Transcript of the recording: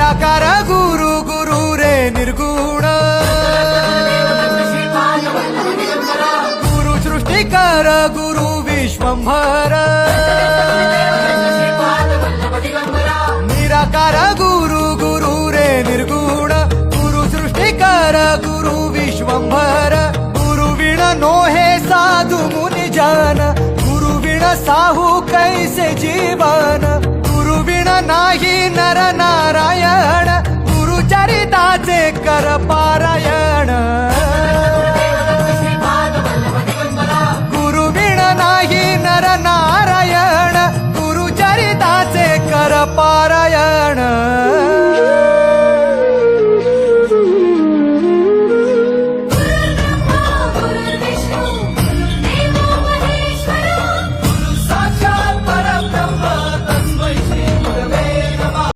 निराकार गुरु गुरु रे निर्गुण गुरु सृष्टिकर गुरु विश्वंभर निराकार गुरु गुरु रे निर्गुण गुरु सृष्टिकर गुरु विश्वंभर गुरु विण नोहे साधु मुनि जन गुरु विण साहू कैसे जीवन गुरु विण नाही नर नारायण गुरु चरिताचे कर पारायण